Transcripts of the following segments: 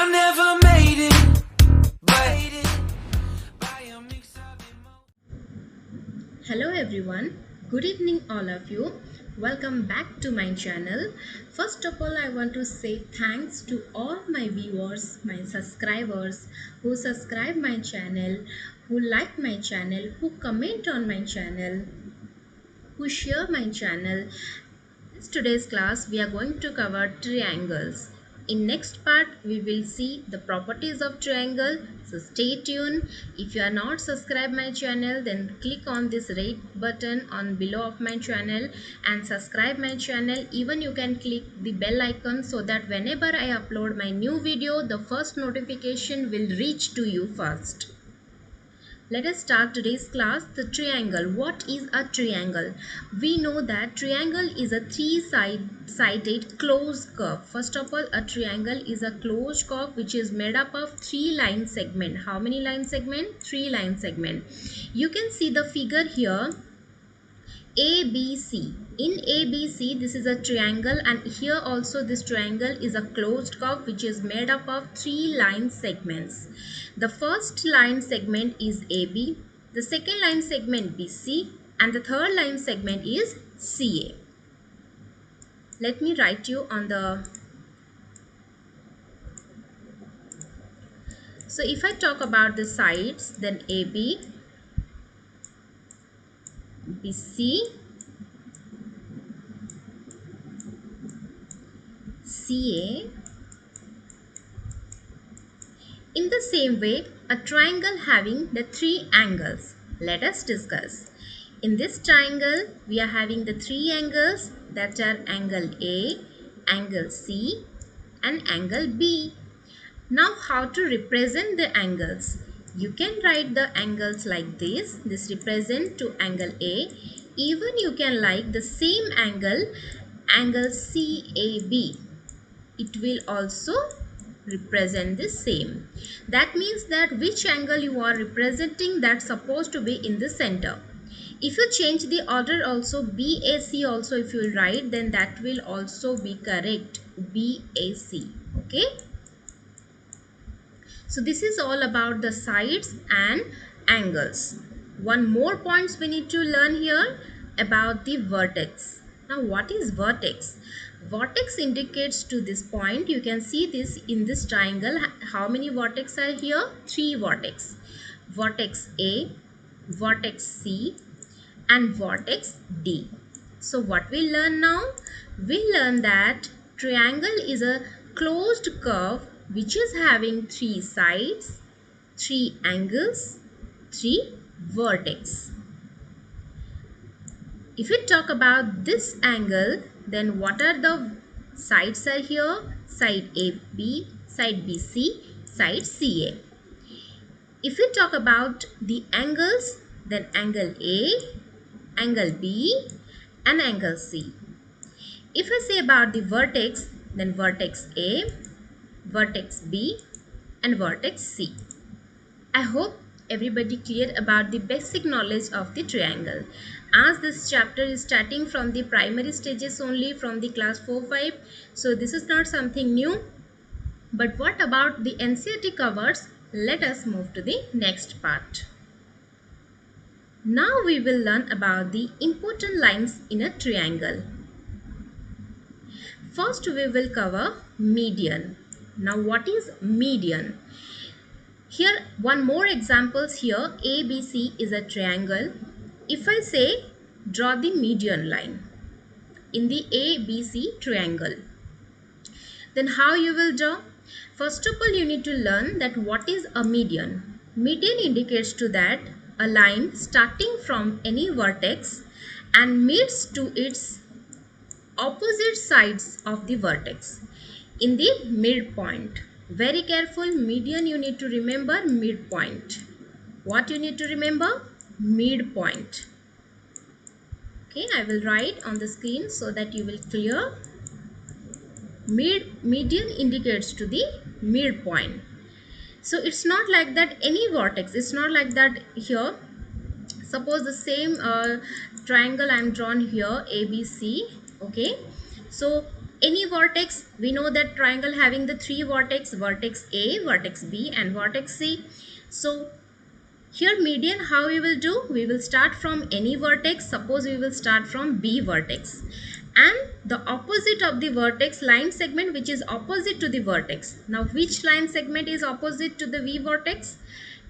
I never made it, but by a mix of emotions. Hello everyone, good evening all of you. Welcome back to my channel. First of all, I want to say thanks to all my viewers, my subscribers who subscribe my channel, who like my channel, who comment on my channel, who share my channel. In today's class, we are going to cover triangles. In next part, we will see the properties of triangle. So stay tuned. If you are not subscribed my channel, then click on this red button on below of my channel and subscribe my channel. Even you can click the bell icon so that whenever I upload my new video, the first notification will reach to you first. Let us start today's class. The triangle. What is a triangle? We know that triangle is a three-sided closed curve. First of all, a triangle is a closed curve which is made up of three line segment. How many line segment? Three line segment. You can see the figure here. ABC. In ABC, this is a triangle, and here also this triangle is a closed curve which is made up of three line segments. The first line segment is AB, the second line segment BC, and the third line segment is CA. Let me write you on the... So if I talk about the sides, then AB, BC, CA. In the same way, a triangle having the three angles. Let us discuss. In this triangle, we are having the three angles, that are angle A, angle C, and angle B. Now, how to represent the angles? You can write the angles like this. This represent to angle A. Even you can like the same angle, angle CAB. It will also represent the same. That means that which angle you are representing, that's supposed to be in the center. If you change the order also, BAC also if you write, then that will also be correct. BAC. Okay. So this is all about the sides and angles. One more points we need to learn here about the vertex. Now what is vertex? Vertex indicates to this point. You can see this in this triangle. How many vertex are here? Three vertex. Vertex A, vertex C, and vertex D. So what we learn now? We learn that triangle is a closed curve which is having three sides, three angles, three vertex. If we talk about this angle, then what are the sides are here? Side AB, side BC, side CA. If we talk about the angles, then angle A, angle B, and angle C. If I say about the vertex, then vertex A, vertex B, and vertex C. I hope everybody clear about the basic knowledge of the triangle. As this chapter is starting from the primary stages only, from the class 4-5, so this is not something new. But what about the NCERT covers? Let us move to the next part. Now we will learn about the important lines in a triangle. First we will cover median. Now what is median? Here one more examples here. ABC is a triangle. If I say draw the median line in the ABC triangle, then how you will draw? First of all, you need to learn that what is a median. Median indicates to that a line starting from any vertex and meets to its opposite sides of the vertex in the midpoint. Very careful, median you need to remember midpoint. What you need to remember? Midpoint. Okay, I will write on the screen so that you will clear. Median indicates to the midpoint. So it's not like that any vertex. It's not like that here. Suppose the same triangle I am drawn here, ABC. Okay. So any vertex. We know that triangle having the three vertex, vertex A, vertex B and vertex C. So here median, how we will do? We will start from any vertex. Suppose we will start from B vertex, and the opposite of the vertex line segment which is opposite to the vertex. Now which line segment is opposite to the V vertex?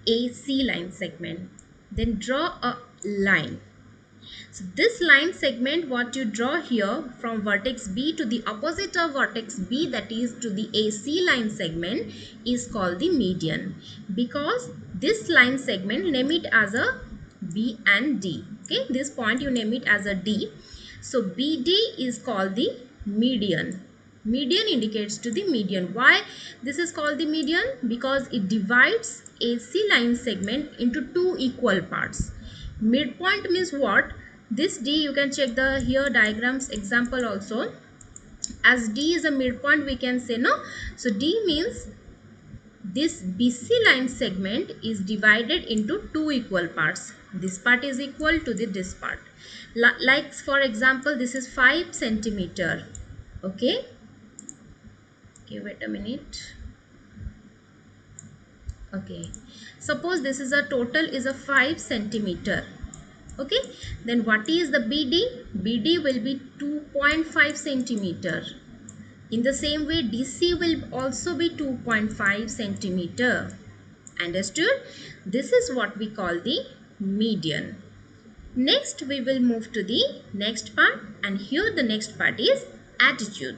AC line segment. Then draw a line. So this line segment what you draw here from vertex B to the opposite of vertex B, that is to the AC line segment, is called the median, because this line segment, name it as a B and D. Okay, this point you name it as a D. So BD is called the median. Median indicates to the median. Why this is called the median? Because it divides AC line segment into two equal parts. Midpoint means what? This D, you can check the here diagrams example also. As D is a midpoint, we can say, no. So D means this BC line segment is divided into two equal parts. This part is equal to this part. Like for example, this is 5 centimeter. Okay. Okay, wait a minute. Okay. Suppose this is a total is a 5 centimeter. Okay, then what is the BD? BD will be 2.5 centimeter. In the same way, DC will also be 2.5 centimeter. Understood? This is what we call the median. Next, we will move to the next part, and here the next part is attitude.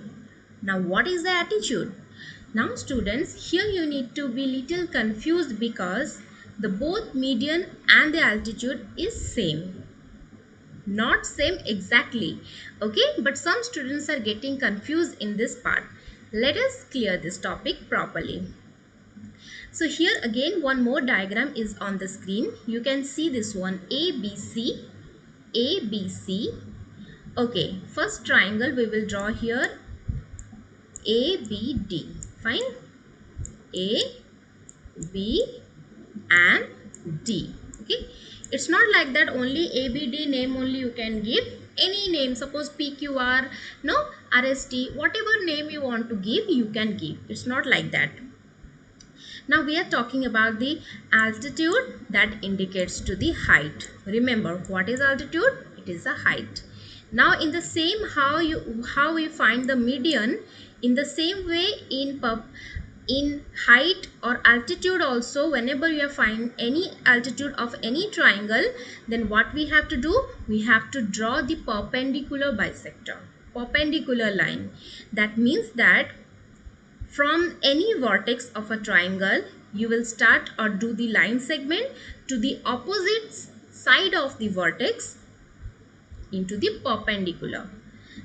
Now, what is the attitude? Now, students, here you need to be little confused because the both median and the altitude is same. Not same exactly, okay, but some students are getting confused in this part. Let us clear this topic properly. So here again one more diagram is on the screen. You can see this one, ABC, ABC. Okay, first triangle we will draw here, ABD. Fine, A, B and D. Okay, it's not like that only ABD name only you can give. Any name, suppose PQR, no, RST, whatever name you want to give, you can give. It's not like that. Now we are talking about the altitude, that indicates to the height. Remember, what is altitude? It is a height. Now in the same how we find the median, in the same way in height or altitude also, whenever you find any altitude of any triangle, then what we have to do? We have to draw the perpendicular bisector, perpendicular line. That means that from any vertex of a triangle, you will start or do the line segment to the opposite side of the vertex into the perpendicular.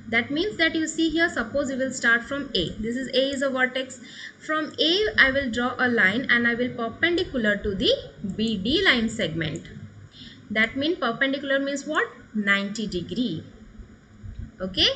That means that you see here, suppose you will start from A. This is A is a vertex. From A, I will draw a line and I will perpendicular to the BD line segment. That means perpendicular means what? 90 degree. Okay.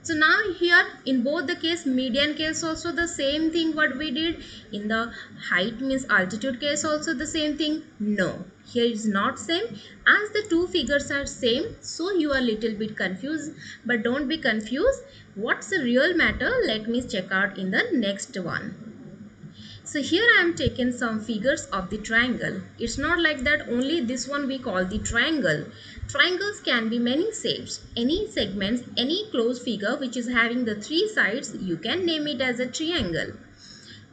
So now here in both the case, median case also the same thing what we did. In the height means altitude case also the same thing. No, here is not same. As the two figures are same, so you are little bit confused, but don't be confused. What's the real matter? Let me check out in the next one. So here I am taken some figures of the triangle. It's not like that only this one we call the triangle. Triangles can be many shapes. Any segments, any closed figure which is having the three sides, you can name it as a triangle.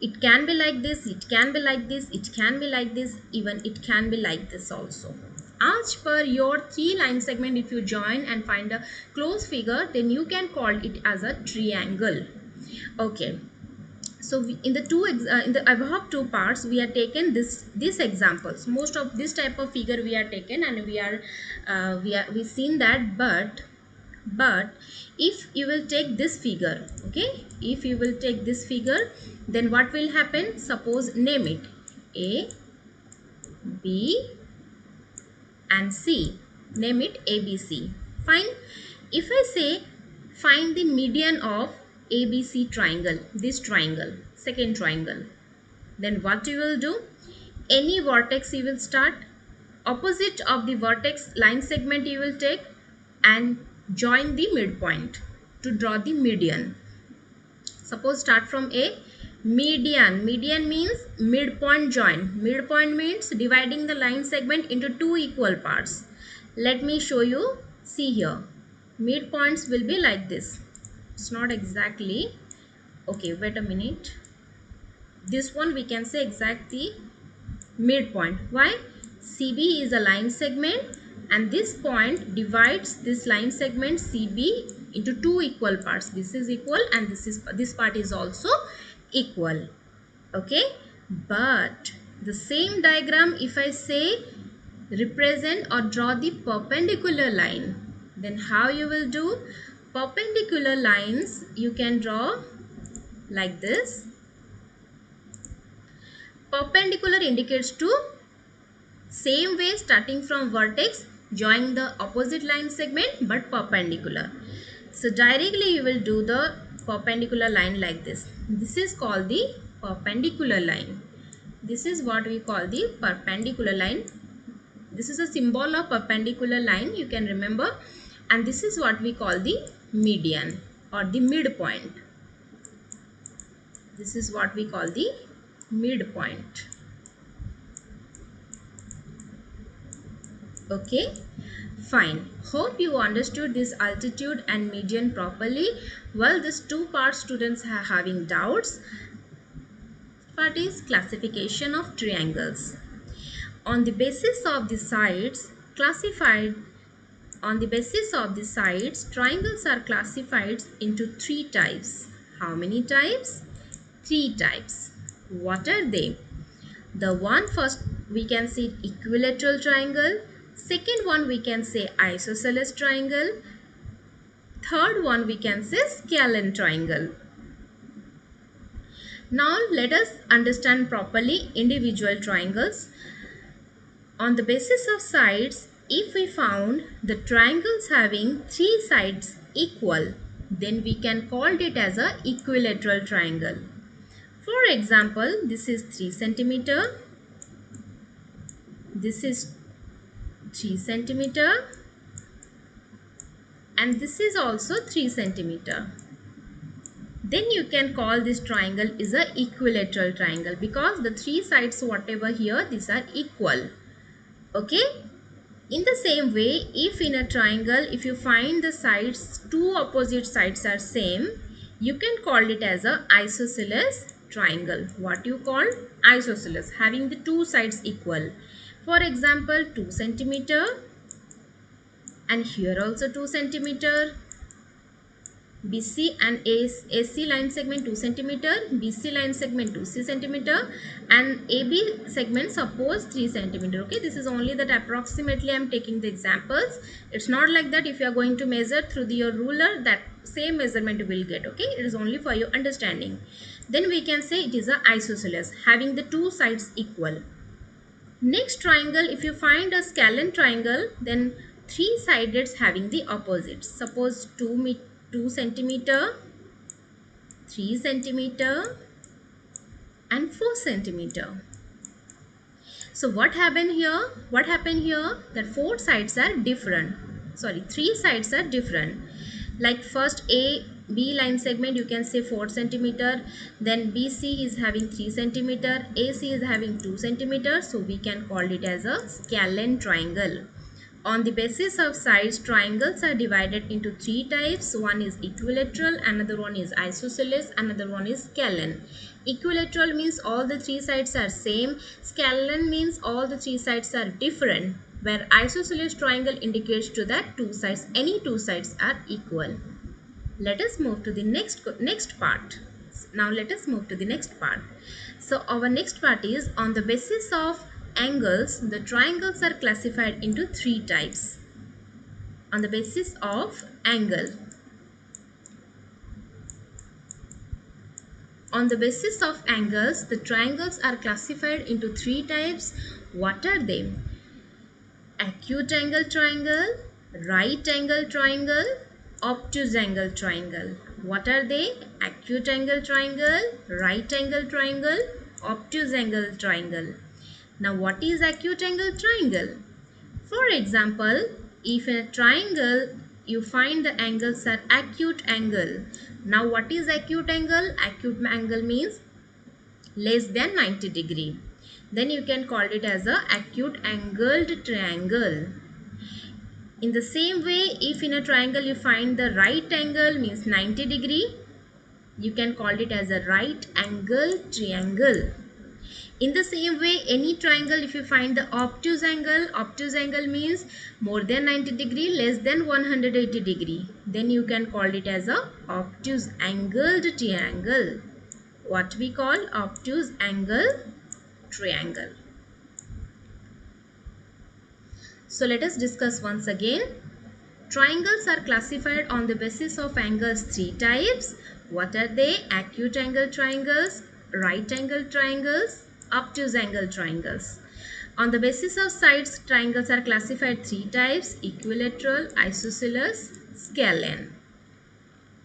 It can be like this, it can be like this, it can be like this, even it can be like this also. As per your three line segment, if you join and find a closed figure, then you can call it as a triangle. Okay. So in the above two parts, we are taken these examples. Most of this type of figure we are taken, and we seen that. But if you will take this figure, okay, if you will take this figure, then what will happen? Suppose name it A, B and C. Name it ABC. Fine. If I say find the median of ABC triangle, this triangle, second triangle, then what you will do? Any vertex you will start, opposite of the vertex line segment you will take and join the midpoint to draw the median. Suppose start from A. Median. Median means midpoint joint. Midpoint means dividing the line segment into two equal parts. Let me show you. See here. Midpoints will be like this. It's not exactly. Okay, wait a minute. This one we can say exactly midpoint. Why? CB is a line segment and this point divides this line segment CB into two equal parts. This is equal and this part is also equal. Okay, but the same diagram, if I say represent or draw the perpendicular line, then how you will do? Perpendicular lines you can draw like this. Perpendicular indicates to same way starting from vertex join the opposite line segment but perpendicular. So directly you will do the perpendicular line like this. This is called the perpendicular line. This is what we call the perpendicular line. This is a symbol of perpendicular line, you can remember, and this is what we call the median or the midpoint. This is what we call the midpoint. Okay, fine. Hope you understood this altitude and median properly. Well, these two parts students are having doubts. Part is classification of triangles. On the basis of the sides triangles are classified into three types. How many types? Three types. What are they? The one first we can see equilateral triangle. Second one we can say isosceles triangle. Third one we can say scalene triangle. Now let us understand properly individual triangles. On the basis of sides, if we found the triangles having three sides equal, then we can call it as a equilateral triangle. For example, this is 3 centimeter, this is 3 centimeter, and this is also 3 centimeter. Then you can call this triangle is a equilateral triangle because the three sides whatever here, these are equal. Okay. In the same way, if in a triangle, if you find the sides, two opposite sides are same, you can call it as a isosceles triangle. What you call? Isosceles, having the two sides equal. For example, 2 centimeter and here also 2 centimeter. BC and AC line segment 2 centimeter, BC line segment 2 centimeter, and AB segment suppose 3 centimeter. Okay, this is only that approximately I am taking the examples. It's not like that if you are going to measure through your ruler, that same measurement you will get. Okay, it is only for your understanding. Then we can say it is a isosceles, having the two sides equal. Next triangle, if you find a scalene triangle, then three sided having the opposites. Suppose 2 centimeter, 3 centimeter, and 4 centimeter. So what happened here? That four sides are different. Sorry, three sides are different. Like first B line segment you can say 4 centimeter, then BC is having 3 centimeter, AC is having 2 centimeter. So we can call it as a scalene triangle. On the basis of sides, triangles are divided into three types. One is equilateral, another one is isosceles, another one is scalene. Equilateral means all the three sides are same. Scalene means all the three sides are different. Where isosceles triangle indicates to that any two sides are equal. Let us move to the next part. Now let us move to the next part. So our next part is on the basis of angles, the triangles are classified into three types. On the basis of angle. On the basis of angles, the triangles are classified into three types. What are they? Acute angle triangle, right angle triangle, obtuse angle triangle. What are they? Acute angle triangle, right angle triangle, obtuse angle triangle. Now what is acute angle triangle? For example, if in a triangle you find the angles are acute angle, Now what is acute angle? Acute angle means less than 90 degree. Then you can call it as a acute angled triangle. In the same way, if in a triangle you find the right angle means 90 degree, you can call it as a right angle triangle. In the same way, any triangle, if you find the obtuse angle means more than 90 degree, less than 180 degree, then you can call it as a obtuse angled triangle. What we call obtuse angle triangle. So let us discuss once again. Triangles are classified on the basis of angles three types. What are they? Acute angle triangles, right angle triangles, obtuse angle triangles. On the basis of sides, triangles are classified three types: equilateral, isosceles, scalene.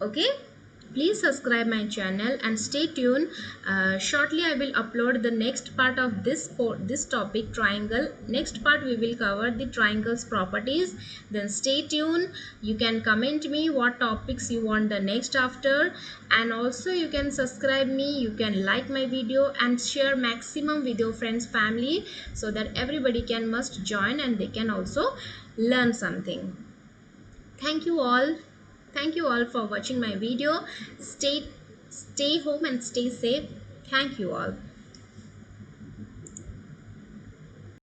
Okay? Please subscribe my channel and stay tuned. Shortly I will upload the next part of this topic, triangle. Next part we will cover the triangles properties. Then stay tuned. You can comment me what topics you want the next after, and also you can subscribe me, you can like my video and share maximum with your friends, family, so that everybody can must join and they can also learn something. Thank you all. Thank you all for watching my video. Stay home and stay safe. Thank you all.